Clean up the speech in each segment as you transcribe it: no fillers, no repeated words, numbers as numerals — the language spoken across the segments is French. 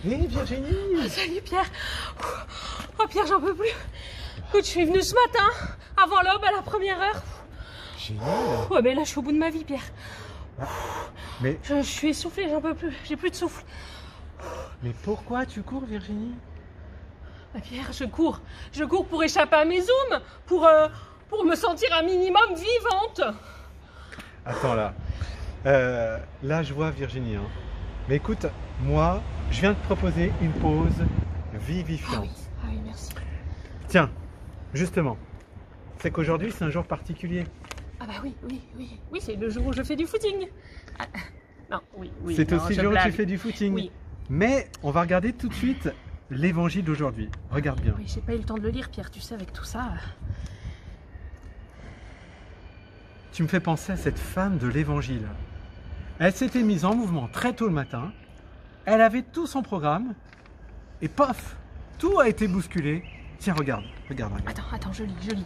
Hé Virginie! Oh, salut Pierre. Oh Pierre, j'en peux plus. Écoute, je suis venue ce matin, avant l'aube, à la première heure. Génial! Ouais, mais là, je suis au bout de ma vie, Pierre. Mais, Je suis essoufflée, j'en peux plus. J'ai plus de souffle. mais pourquoi tu cours Virginie? Bah, Pierre, je cours. Je cours pour échapper à mes zooms, pour me sentir un minimum vivante. Attends là. Là je vois Virginie. Hein. Mais écoute, moi je viens de te proposer une pause vivifiante. Ah oui, merci. Tiens, justement, c'est qu'aujourd'hui c'est un jour particulier. Ah bah oui, c'est le jour où je fais du footing. Ah, non, oui. C'est non, aussi je le jour où tu blague. fais du footing. Oui. Mais on va regarder tout de suite l'évangile d'aujourd'hui. Regarde bien. Oui, j'ai pas eu le temps de le lire, Pierre, tu sais, avec tout ça. Tu me fais penser à cette femme de l'évangile. Elle s'était mise en mouvement très tôt le matin. Elle avait tout son programme. Et paf, tout a été bousculé. Tiens, regarde. Attends, je lis.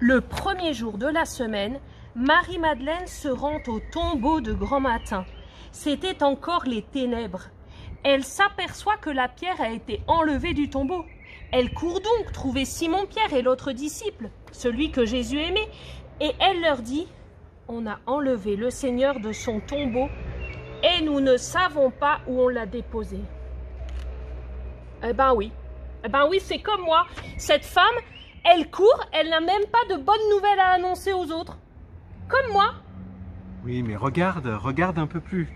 Le premier jour de la semaine, Marie-Madeleine se rend au tombeau de grand matin. C'était encore les ténèbres. Elle s'aperçoit que la pierre a été enlevée du tombeau. Elle court donc trouver Simon-Pierre et l'autre disciple, celui que Jésus aimait, et elle leur dit « On a enlevé le Seigneur de son tombeau et nous ne savons pas où on l'a déposé. » Eh ben oui, c'est comme moi. Cette femme, elle court, elle n'a même pas de bonnes nouvelles à annoncer aux autres. Comme moi. Oui, mais regarde un peu plus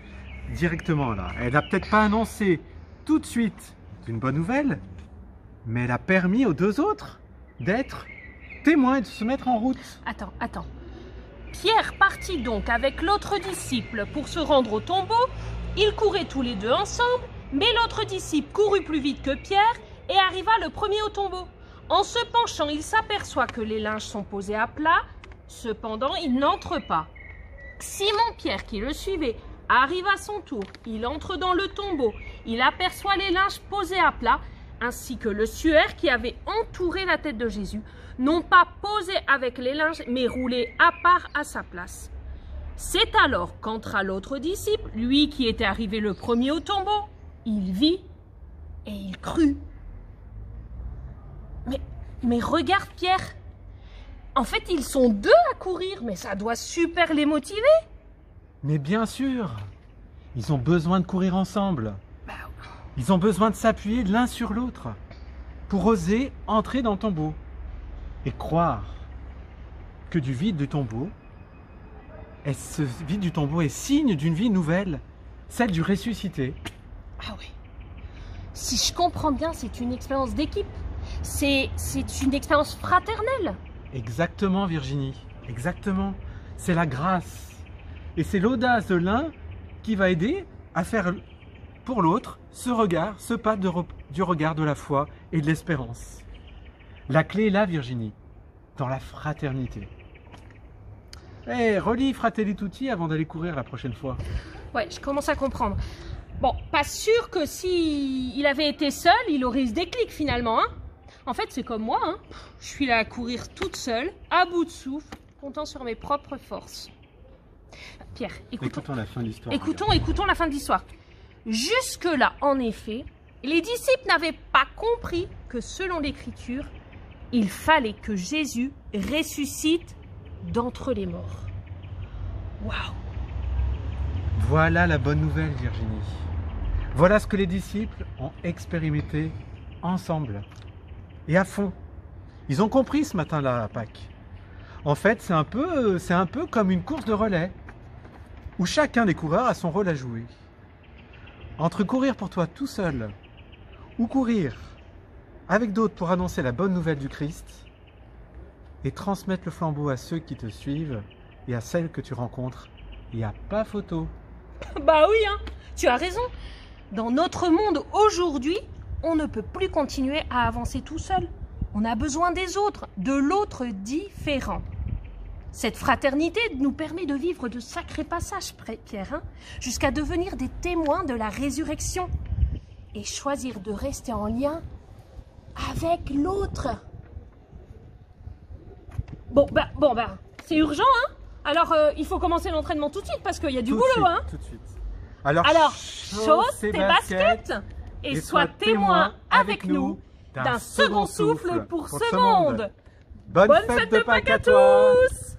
directement là. Elle n'a peut-être pas annoncé tout de suite une bonne nouvelle, mais elle a permis aux deux autres d'être témoins et de se mettre en route. Attends. Pierre partit donc avec l'autre disciple pour se rendre au tombeau. Ils couraient tous les deux ensemble, mais l'autre disciple courut plus vite que Pierre et arriva le premier au tombeau. En se penchant, il s'aperçoit que les linges sont posés à plat. Cependant, il n'entre pas. Simon-Pierre, qui le suivait, arrive à son tour. Il entre dans le tombeau. Il aperçoit les linges posés à plat, ainsi que le suaire qui avait entouré la tête de Jésus, non pas posé avec les linges, mais roulé à part à sa place. C'est alors qu'entra l'autre disciple, lui qui était arrivé le premier au tombeau. Il vit et il crut. Mais regarde Pierre. En fait, ils sont deux à courir, mais ça doit super les motiver. Mais bien sûr, ils ont besoin de courir ensemble. Ils ont besoin de s'appuyer l'un sur l'autre pour oser entrer dans le tombeau et croire que du vide du tombeau, ce vide du tombeau est signe d'une vie nouvelle, celle du ressuscité. Ah oui. Si je comprends bien, c'est une expérience d'équipe. C'est une expérience fraternelle. Exactement Virginie, exactement. C'est la grâce. Et c'est l'audace de l'un qui va aider à faire pour l'autre ce regard, ce pas du regard de la foi et de l'espérance. La clé est là Virginie, dans la fraternité. Relis Fratelli Tutti avant d'aller courir la prochaine fois. Ouais, je commence à comprendre. Bon, pas sûr que si il avait été seul, il aurait eu ce déclic finalement, hein. En fait, c'est comme moi, hein. Je suis là à courir toute seule, à bout de souffle, comptant sur mes propres forces. Pierre, Écoutons la fin de l'histoire. Écoutons la fin de l'histoire. Jusque-là, en effet, les disciples n'avaient pas compris que selon l'Écriture, il fallait que Jésus ressuscite d'entre les morts. Waouh! Voilà la bonne nouvelle Virginie. Voilà ce que les disciples ont expérimenté ensemble. Et à fond. Ils ont compris ce matin-là à Pâques. En fait, c'est un peu comme une course de relais, où chacun des coureurs a son rôle à jouer. Entre courir pour toi tout seul, ou courir avec d'autres pour annoncer la bonne nouvelle du Christ, et transmettre le flambeau à ceux qui te suivent, et à celles que tu rencontres, il n'y a pas photo. Bah oui, hein, tu as raison. Dans notre monde aujourd'hui, on ne peut plus continuer à avancer tout seul. On a besoin des autres, de l'autre différent. Cette fraternité nous permet de vivre de sacrés passages, Pierre, hein, jusqu'à devenir des témoins de la résurrection et choisir de rester en lien avec l'autre. Bon, c'est urgent, hein. Alors, il faut commencer l'entraînement tout de suite parce qu'il y a du boulot, hein. Tout de suite. Alors, chausse tes baskets et sois témoin avec nous d'un second souffle pour ce monde. Bonne fête de Pâques à tous!